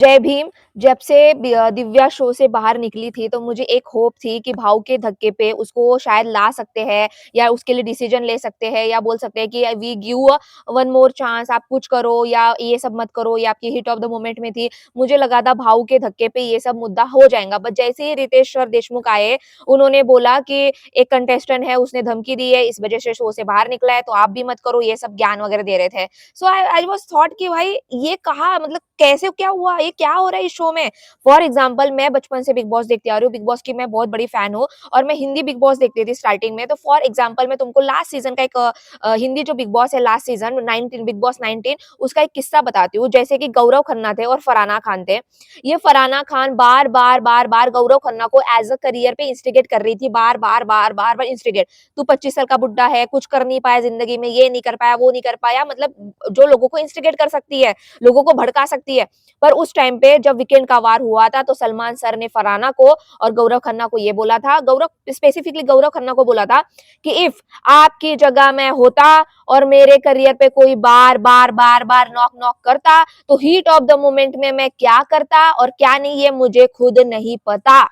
जय भीम। जब से दिव्या शो से बाहर निकली थी तो मुझे एक होप थी कि भाव के धक्के पे उसको शायद ला सकते हैं या उसके लिए डिसीजन ले सकते हैं या बोल सकते हैं कि we give one more chance, आप कुछ करो या ये सब मत करो, या आपकी हिट ऑफ द मोमेंट में थी। मुझे लगा था भाव के धक्के पे ये सब मुद्दा हो जाएगा, बट जैसे ही रितेश सर देशमुख आए, उन्होंने बोला कि एक कंटेस्टेंट है, उसने धमकी दी है, इस वजह से शो से बाहर निकला है, तो आप भी मत करो, ये सब ज्ञान वगैरह दे रहे थे। सो आई वाज थॉट कि भाई ये कहा, मतलब कैसे, क्या हुआ, ये क्या हो रहा है इस शो में। फॉर एग्जांपल मैं बचपन से बिग बॉस देखती आ रही हूँ, बिग बॉस की मैं बहुत बड़ी फैन हूँ और मैं हिंदी बिग बॉस देखती थी स्टार्टिंग में। तो फॉर एग्जांपल मैं तुमको लास्ट सीजन का एक हिंदी जो बिग बॉस है, लास्ट सीजन 19, बिग बॉस 19, उसका एक किस्सा बताती हूँ। जैसे कि गौरव खन्ना थे और फरहाना खान थे। ये फरहाना खान बार बार बार बार गौरव खन्ना को एज अ करियर पे इंस्टिगेट कर रही थी, बार बार बार बार बार इंस्टिगेट। तू 25 साल का बुड्ढा है, कुछ कर नहीं पाया जिंदगी में, ये नहीं कर पाया, वो नहीं कर पाया, मतलब जो लोगों को इंस्टिगेट कर सकती है, लोगों को भड़का सकती है। पर उस टाइम पे जब वीकेंड का वार हुआ था तो सलमान सर ने फरहाना को और गौरव खन्ना को ये बोला था, गौरव स्पेसिफिकली गौरव खन्ना को बोला था कि इफ आपकी जगह मैं होता और मेरे करियर पे कोई बार बार बार बार नॉक नॉक करता तो हीट ऑफ द मोमेंट में मैं क्या करता और क्या नहीं, ये मुझे खुद नहीं पता।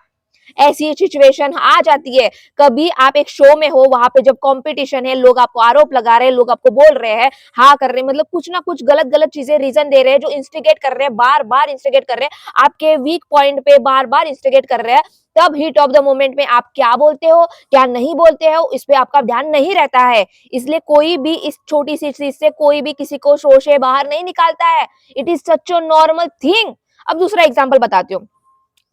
ऐसी सिचुएशन आ जाती है। कभी आप एक शो में हो, वहां पे जब कंपटीशन है, लोग आपको आरोप लगा रहे हैं, लोग आपको बोल रहे हैं, हाँ कर रहे हैं, मतलब कुछ ना कुछ गलत गलत चीजें रीजन दे रहे हैं, जो इंस्टिगेट कर रहे हैं, बार बार इंस्टिगेट कर रहे हैं, आपके वीक पॉइंट पे बार बार इंस्टिगेट कर रहे हैं। तब हीट ऑफ द मोमेंट में आप क्या बोलते हो, क्या नहीं बोलते हो, इस पे आपका ध्यान नहीं रहता है। इसलिए कोई भी इस छोटी सी चीज से कोई भी किसी को शो से बाहर नहीं निकालता है। It is such a normal thing. अब दूसरा एग्जाम्पल बताती हूँ।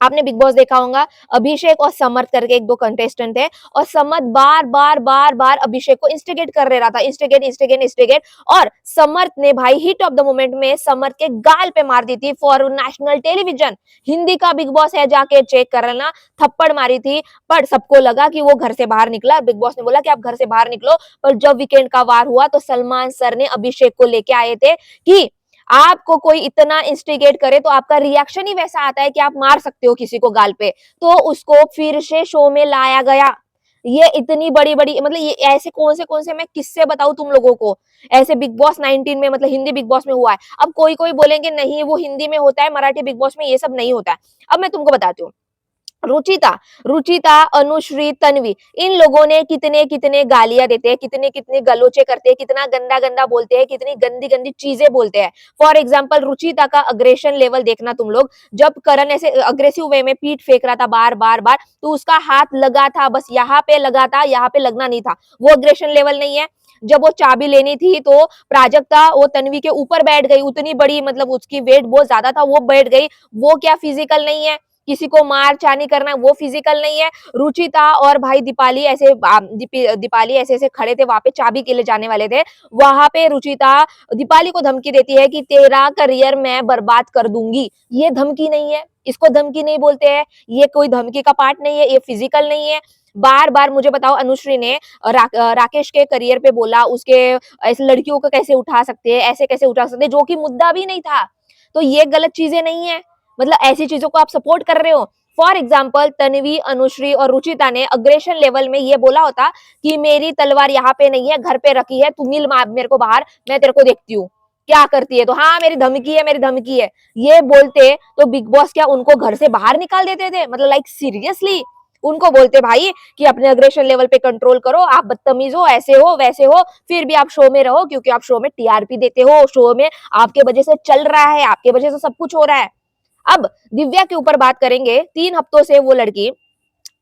आपने बिग बॉस देखा होगा, अभिषेक और समर्थ करके एक दो कंटेस्टेंट थे, और समर्थ बार बार बार बार अभिषेक को इंस्टिगेट कर रहा था, इंस्टिगेट इंस्टिगेट इंस्टिगेट। और समर्थ ने भाई हिट ऑफ द मोमेंट में समर्थ के गाल पे मार दी थी फॉर नेशनल टेलीविजन। हिंदी का बिग बॉस है, जाके चेक कर लेना, थप्पड़ मारी थी। पर सबको लगा कि वो घर से बाहर निकला, बिग बॉस ने बोला कि आप घर से बाहर निकलो। पर जब वीकेंड का वार हुआ तो सलमान सर ने अभिषेक को लेके आए थे कि आपको कोई इतना इंस्टिगेट करे तो आपका रिएक्शन ही वैसा आता है कि आप मार सकते हो किसी को गाल पे। तो उसको फिर से शो में लाया गया। ये इतनी बड़ी-बड़ी, मतलब ये ऐसे कौन से मैं किस्से बताऊँ तुम लोगों को? ऐसे बिग बॉस 19 में, मतलब हिंदी बिग बॉस में हुआ है। अब कोई-कोई बोलेंगे नहीं वो हिंदी में होता है, मराठी बिग बॉस में ये सब नहीं होता है। अब मैं तुमको बताती हूँ। रुचिता रुचिता, अनुश्री, तन्वी, इन लोगों ने कितने कितने गालियां देते हैं, कितने कितने गलोचे करते हैं, कितना गंदा गंदा बोलते हैं, कितनी गंदी गंदी चीजें बोलते हैं। फॉर एग्जाम्पल रुचिता का अग्रेशन लेवल देखना तुम लोग। जब करण ऐसे अग्रेसिव वे में पीठ फेंक रहा था बार बार बार, तो उसका हाथ लगा था, बस यहाँ पे लगा था, यहाँ पे लगना नहीं था। वो अग्रेशन लेवल नहीं है। जब वो चाबी लेनी थी तो प्राजक्ता वो तन्वी के ऊपर बैठ गई, उतनी बड़ी, मतलब उसकी वेट बहुत ज्यादा था, वो बैठ गई। वो क्या फिजिकल नहीं है? किसी को मार चानी करना, वो फिजिकल नहीं है। रुचिता और भाई दीपाली ऐसे दीपाली ऐसे ऐसे खड़े थे वहां पे, चाबी के लिए जाने वाले थे। वहां पे रुचिता दीपाली को धमकी देती है कि तेरा करियर मैं बर्बाद कर दूंगी। ये धमकी नहीं है, इसको धमकी नहीं बोलते हैं। ये कोई धमकी का पार्ट नहीं है, ये फिजिकल नहीं है। बार बार मुझे बताओ, अनुश्री ने राकेश के करियर पे बोला, उसके ऐसे लड़कियों को कैसे उठा सकते हैं, ऐसे कैसे उठा सकते हैं, जो कि मुद्दा भी नहीं था। तो ये गलत चीजें नहीं है, मतलब ऐसी चीजों को आप सपोर्ट कर रहे हो। फॉर एग्जाम्पल तन्वी, अनुश्री और रुचिता ने अग्रेशन लेवल में ये बोला होता कि मेरी तलवार यहाँ पे नहीं है, घर पे रखी है, तू मिल मेरे को बाहर, मैं तेरे को देखती हूँ क्या करती है। तो हाँ मेरी धमकी है, मेरी धमकी है, ये बोलते तो बिग बॉस क्या उनको घर से बाहर निकाल देते थे? मतलब लाइक सीरियसली उनको बोलते भाई कि अपने अग्रेशन लेवल पे कंट्रोल करो, आप बदतमीज हो, ऐसे हो वैसे हो, फिर भी आप शो में रहो क्योंकि आप शो में टीआरपी देते हो, शो में आपके वजह से चल रहा है, आपके वजह से सब कुछ हो रहा है। अब दिव्या के ऊपर बात करेंगे। 3 हफ्तों से वो लड़की,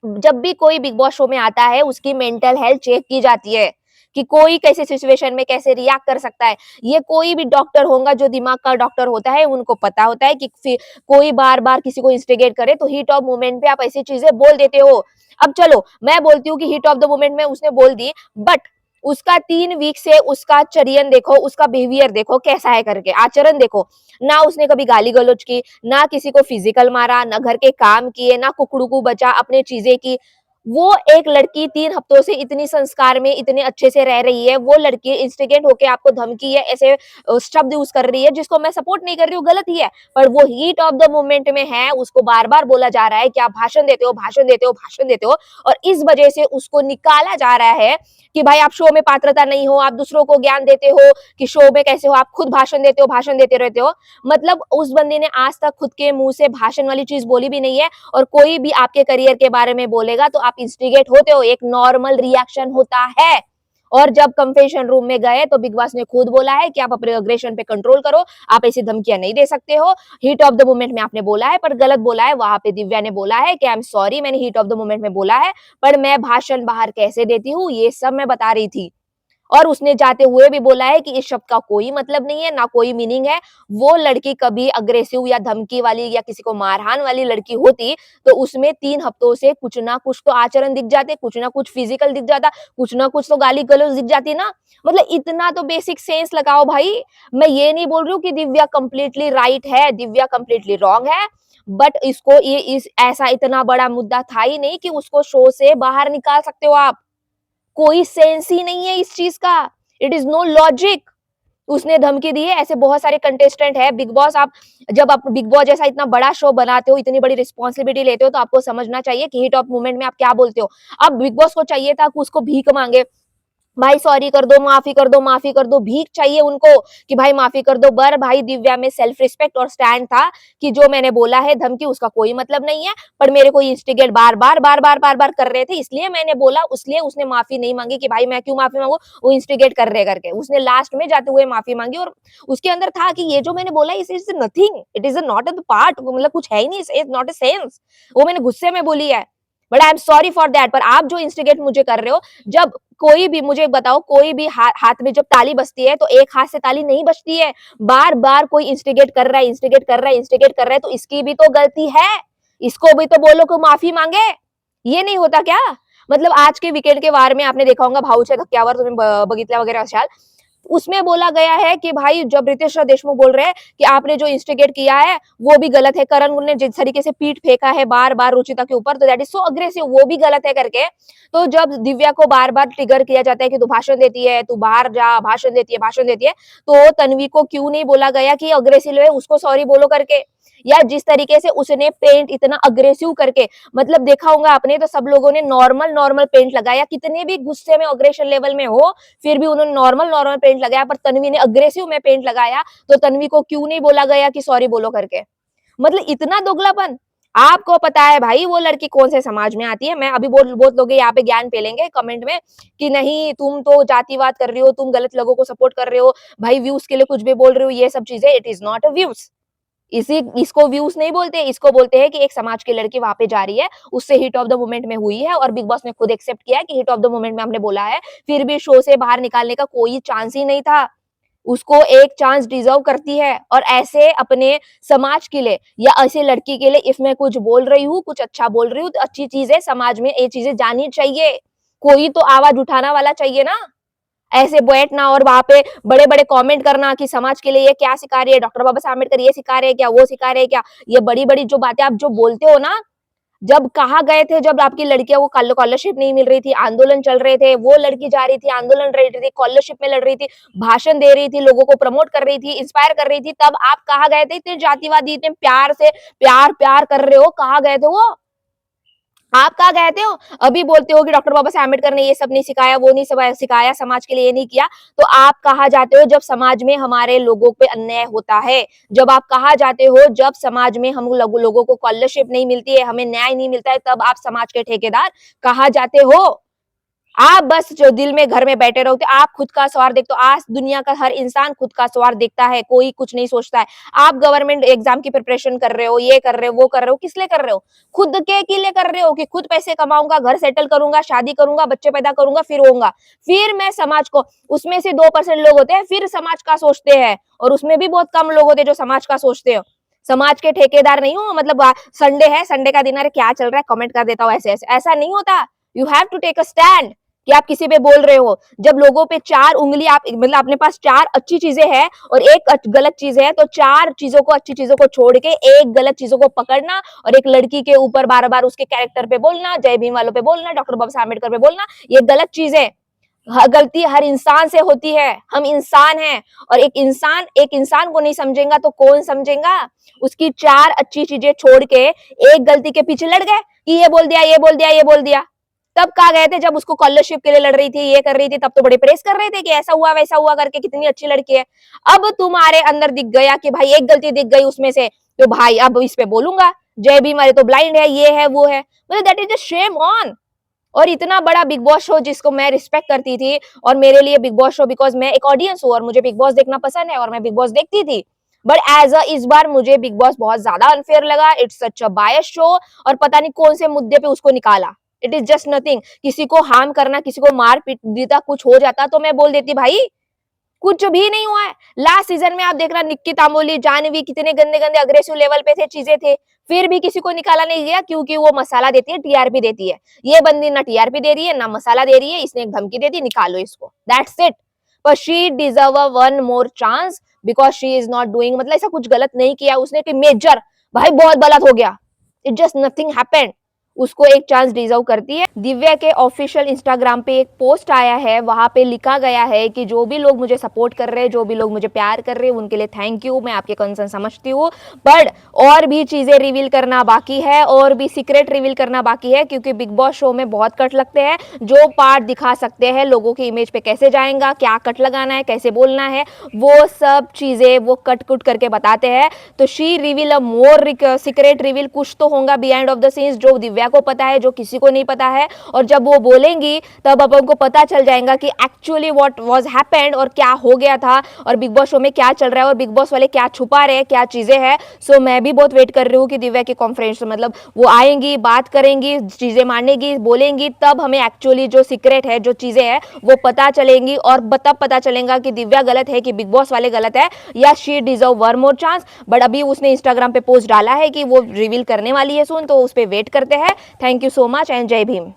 जब भी कोई बिग बॉस शो में आता है उसकी मेंटल हेल्थ चेक की जाती है कि कोई कैसे सिचुएशन में कैसे रिएक्ट कर सकता है। ये कोई भी डॉक्टर होगा जो दिमाग का डॉक्टर होता है, उनको पता होता है कि कोई बार बार किसी को इंस्टिगेट करे तो हीट ऑफ मोमेंट पे आप ऐसी चीजें बोल देते हो। अब चलो मैं बोलती हूँ कि हीट ऑफ द मोमेंट में उसने बोल दी, बट उसका 3 वीक से उसका चरियन देखो, उसका बिहेवियर देखो कैसा है करके, आचरण देखो। ना उसने कभी गाली गलौज की, ना किसी को फिजिकल मारा, ना घर के काम किए, ना कुकड़ू को बचा, अपने चीजें की। वो एक लड़की 3 हफ्तों से इतनी संस्कार में इतने अच्छे से रह रही है, वो लड़की इंस्टिगेट होके आपको धमकी या ऐसे शब्द यूज़ कर रही है, जिसको मैं सपोर्ट नहीं कर रही हूँ, गलत ही है। पर वो हीट ऑफ द मोमेंट में है, उसको बार-बार बोला जा रहा है कि आप भाषण देते हो, भाषण देते हो, भाषण देते हो, और इस वजह से उसको निकाला जा रहा है कि भाई आप शो में पात्रता नहीं हो, आप दूसरों को ज्ञान देते हो कि शो में कैसे हो, आप खुद भाषण देते हो, भाषण देते रहते हो। मतलब उस बंदी ने आज तक खुद के मुँह से भाषण वाली चीज़ बोली भी नहीं है, और कोई भी आपके करियर के बारे में बोलेगा तो आप इंस्टिगेट होते हो, एक नॉर्मल रिएक्शन होता है। और जब कन्फेशन रूम में गए तो बिग बॉस ने खुद बोला है कि आप अपने अग्रेशन पे कंट्रोल करो, आप ऐसी धमकियां नहीं दे सकते हो। हीट ऑफ द मोमेंट में आपने बोला है, पर गलत बोला है। वहां पे दिव्या ने बोला है कि आई एम सॉरी, मैंने हीट ऑफ द मोमेंट में बोला है, पर मैं भाषण बाहर कैसे देती हूँ ये सब मैं बता रही थी। और उसने जाते हुए भी बोला है कि इस शब्द का कोई मतलब नहीं है, ना कोई मीनिंग है। वो लड़की कभी अग्रेसिव या धमकी वाली या किसी को मारहान वाली लड़की होती, तो उसमें 3 हफ्तों से कुछ ना कुछ तो आचरण दिख जाते, कुछ ना कुछ फिजिकल दिख जाता, कुछ ना कुछ तो गाली-गलौज दिख जाती ना। मतलब इतना तो बेसिक सेंस लगाओ भाई। मैं ये नहीं बोल रही हूँ कि दिव्या कंप्लीटली राइट है, दिव्या कंप्लीटली रॉन्ग है, बट इसको ये इस ऐसा इतना बड़ा मुद्दा था ही नहीं कि उसको शो से बाहर निकाल सकते हो आप। कोई सेंस ही नहीं है इस चीज का। It is no logic. उसने धमकी दी है, ऐसे बहुत सारे कंटेस्टेंट है। बिग बॉस आप जब आप बिग बॉस जैसा इतना बड़ा शो बनाते हो, इतनी बड़ी रिस्पॉन्सिबिलिटी लेते हो, तो आपको समझना चाहिए कि हिट ऑफ मोमेंट में आप क्या बोलते हो। अब बिग बॉस को चाहिए था कि उसको भीख मांगे, भाई सॉरी कर दो, माफी कर दो, माफी कर दो, भीख चाहिए उनको कि भाई माफी कर दो। पर भाई दिव्या में सेल्फ रिस्पेक्ट और स्टैंड था कि जो मैंने बोला है धमकी उसका कोई मतलब नहीं है, पर मेरे को इंस्टिगेट बार बार कर रहे थे, इसलिए मैंने बोला, इसलिए उसने माफी नहीं मांगी कि भाई मैं क्यों माफी मांगू, वो इंस्टिगेट कर रहे करके उसने लास्ट में जाते हुए माफी मांगी। और उसके अंदर था कि ये जो मैंने बोला इस is nothing, it is not a part, मतलब कुछ है ही नहीं, इट्स नॉट अ सेंस। वो मैंने गुस्से में बोली है, but I am sorry for that. पर आप जो इंस्टिगेट मुझे कर रहे हो, जब कोई भी मुझे बताओ, कोई भी हाथ में जब ताली बजती है तो एक हाथ से ताली नहीं बजती है। बार बार कोई इंस्टिगेट कर रहा है, इंस्टिगेट कर रहा है, इंस्टिगेट कर रहा है, तो इसकी भी तो गलती है। इसको भी तो बोलो को माफी मांगे। ये नहीं होता क्या? मतलब आज के वीकेंड के वार में आपने देखा होगा भाऊच्या धक्क्यावर, तुम्ही बघितल्या वगैरे असाल, उसमें बोला गया है कि भाई जब रितेश देशमुख बोल रहे हैं कि आपने जो इंस्टिगेट किया है वो भी गलत है, करण ने जिस तरीके से पीठ फेंका है बार बार रुचिता के ऊपर, तो दैट इज सो अग्रेसिव, वो भी गलत है करके। तो जब दिव्या को बार बार ट्रिगर किया जाता है कि तू भाषण देती है, तू बाहर जा, भाषण देती है, भाषण देती है, तो तन्वी को क्यों नहीं बोला गया कि अग्रेसिव है, उसको सॉरी बोलो करके। या जिस तरीके से उसने पेंट इतना अग्रेसिव करके, मतलब देखा होगा आपने, तो सब लोगों ने नॉर्मल नॉर्मल पेंट लगाया, कितने भी गुस्से में अग्रेशन लेवल में हो फिर भी उन्होंने नॉर्मल नॉर्मल पेंट लगाया, पर तन्वी ने अग्रेसिव में पेंट लगाया, तो तन्वी को क्यों नहीं बोला गया कि सॉरी बोलो करके। मतलब इतना दोगलापन। आपको पता है भाई वो लड़की कौन से समाज में आती है। मैं अभी बहुत लोग यहाँ पे ज्ञान पेलेंगे कमेंट में कि नहीं तुम तो जातिवाद कर रही हो, तुम गलत लोगों को सपोर्ट कर रहे हो, भाई व्यूज के लिए कुछ भी बोल रहे हो, ये सब चीजें, it is not a views. इसी इसको व्यूज नहीं बोलते, इसको बोलते हैं कि एक समाज की लड़की वहां पे जा रही है, उससे हिट ऑफ द मोमेंट में हुई है, और बिग बॉस ने खुद एक्सेप्ट किया है कि हिट ऑफ द मोमेंट में हमने बोला है, फिर भी शो से बाहर निकालने का कोई चांस ही नहीं था। उसको एक चांस डिजर्व करती है, और ऐसे अपने समाज के लिए या ऐसे लड़की के लिए इफ मैं कुछ बोल रही हूँ, कुछ अच्छा बोल रही हूँ, तो अच्छी चीज है, समाज में ये चीजें जानी चाहिए। कोई तो आवाज उठाना वाला चाहिए ना। ऐसे बैठना और वहां पे बड़े-बड़े कमेंट करना कि समाज के लिए ये क्या सिखा रही है, डॉक्टर बाबा साहब अम्बेडकर ये सिखा रहे हैं क्या, वो सिखा रहे हैं क्या, ये बड़ी-बड़ी जो बातें आप जो बोलते हो ना, जब कहा गए थे, जब आपकी लड़कियां को स्कॉलरशिप नहीं मिल रही थी, आंदोलन चल रहे थे, वो लड़की जा रही थी, आंदोलन लड़ रही थी, स्कॉलरशिप में लड़ रही थी, भाषण दे रही थी, लोगों को प्रमोट कर रही थी, इंस्पायर कर रही थी, तब आप कहा गए थे, इतने जातिवादी, इतने प्यार से प्यार प्यार कर रहे हो, कहा गए थे वो? आप कहाँ गए थे हो? अभी बोलते हो कि डॉक्टर बाबा साहब अम्बेडकर ने ये सब नहीं सिखाया, वो नहीं सब सिखाया, समाज के लिए ये नहीं किया। तो आप कहाँ जाते हो जब समाज में हमारे लोगों पे अन्याय होता है? जब आप कहाँ जाते हो जब समाज में हम लोगों को स्कॉलरशिप नहीं मिलती है, हमें न्याय नहीं मिलता है, तब आप समाज के ठेकेदार कहाँ जाते हो? आप बस जो दिल में घर में बैठे रहोगे, आप खुद का स्वार्थ देखते हो। आज दुनिया का हर इंसान खुद का स्वार्थ देखता है, कोई कुछ नहीं सोचता है। आप गवर्नमेंट एग्जाम की प्रिपरेशन कर रहे हो, ये कर रहे हो, वो कर रहे हो, किस लिए कर रहे हो? खुद के लिए कर रहे हो कि खुद पैसे कमाऊंगा, घर सेटल करूंगा, शादी करूंगा, बच्चे पैदा करूंगा, फिर होऊंगा, फिर मैं समाज को, उसमें से 2% लोग होते हैं फिर समाज का सोचते हैं, और उसमें भी बहुत कम लोग होते हैं जो समाज का सोचते हो। समाज के ठेकेदार नहीं हो, मतलब संडे है, संडे का दिन, अरे क्या चल रहा है, कमेंट कर देता हूँ, ऐसे ऐसे, ऐसा नहीं होता। You have to take a stand. कि आप किसी पे बोल रहे हो। जब लोगों पे 4 उँगली आप मतलब अपने पास 4 अच्छी चीज़ें हैं और 1 गलत चीज़ है, तो 4 चीज़ों को अच्छी चीज़ों को छोड़ के 1 गलत चीज़ों को पकड़ना और एक लड़की के ऊपर बार-बार उसके कैरेक्टर पे बोलना, जय भीम वालों पे बोलना, डॉक्टर बाबा साहब अम्बेडकर पे बोलना, ये गलत चीज़ है। गलती हर इंसान से होती है, हम इंसान हैं और एक इंसान को नहीं समझेगा तो कौन समझेगा? उसकी 4 अच्छी चीज़ें छोड़ के एक गलती के पीछे लड़ गए कि ये बोल दिया, ये बोल दिया, ये बोल दिया। तब कहाँ गए थे जब उसको स्कॉलरशिप के लिए लड़ रही थी, ये कर रही थी, तब तो बड़े प्रेज़ कर रहे थे कि ऐसा हुआ, वैसा हुआ करके कितनी अच्छी लड़की है। अब तुम्हारे अंदर दिख गया कि भाई एक गलती दिख गई उसमें से, तो भाई अब इस पे बोलूँगा, जय भीम वाले तो ब्लाइंड है, ये है, वो है। मतलब that is a shame on. और इतना बड़ा बिग बॉस शो जिसको मैं रिस्पेक्ट करती थी और मेरे लिए बिग बॉस शो बिकॉज़ मैं एक ऑडियंस हूँ और मुझे बिग बॉस देखना पसंद है और मैं बिग बॉस देखती थी। बट एज़ इस बार मुझे बिग बॉस बहुत ज़्यादा अनफेयर लगा। It's such a biased show और पता नहीं कौन से मुद्दे पे उसको निकाला। It is just nothing. किसी को हार्म करना, किसी को मार पीट देता, कुछ हो जाता तो मैं बोल देती भाई कुछ भी नहीं हुआ है। लास्ट सीज़न में आप देख रहा निक्की तांबोली, जाह्नवी कितने गंदे-गंदे अग्रेसिव लेवल पे थे, चीज़ें थे। फिर भी किसी को निकाला नहीं गया क्योंकि वो मसाला देती है, टीआरपी देती है। ये बंदी ना टीआरपी दे रही है, ना मसाला दे रही है, इसने एक धमकी दे दी, निकालो इसको। That's it. पर she deserve a one more chance because she is not doing मतलब ऐसा कुछ गलत नहीं किया उसने कि मेजर भाई बहुत गलत हो गया। It just nothing happened. उसको एक चांस डिजर्व करती है। दिव्या के ऑफिशियल इंस्टाग्राम पे एक पोस्ट आया है, वहां पे लिखा गया है कि जो भी लोग मुझे सपोर्ट कर रहे हैं, जो भी लोग मुझे प्यार कर रहे हैं, उनके लिए थैंक यू, मैं आपके कंसर्न समझती हूँ। बट और भी चीजें रिवील करना बाकी है और भी सीक्रेट रिवील करना बाकी है क्योंकि बिग बॉस शो में बहुत कट लगते हैं। जो पार्ट दिखा सकते हैं लोगों की इमेज पे कैसे जाएगा, क्या कट लगाना है, कैसे बोलना है, वो सब चीजें वो कट कुट करके बताते हैं। तो she reveal a more secret reveal, कुछ तो होगा बिहाइंड ऑफ द सीन्स जो दिव्या को पता है, जो किसी को नहीं पता है। और जब वो बोलेंगी तब अपन को पता चल जाएगा कि एक्चुअली व्हाट वाज हैपेंड और क्या हो गया था और बिग बॉस शो में क्या चल रहा है और बिग बॉस वाले क्या छुपा रहे हैं, क्या चीजें हैं। सो मैं भी बहुत वेट कर रही हूँ कि दिव्या की कॉन्फ्रेंस मतलब वो आएंगी, बात करेंगी, चीजें मानेगी, बोलेंगी, तब हमें एक्चुअली जो सीक्रेट है, जो चीजें हैं वो पता चलेंगी और तब पता चलेगा कि दिव्या गलत है कि बिग बॉस वाले गलत है या she deserve one more chance. But अभी उसने इंस्टाग्राम पे पोस्ट डाला है कि वो रिवील करने वाली है सून, तो उस पर वेट करते हैं। Thank you so much and जय भीम।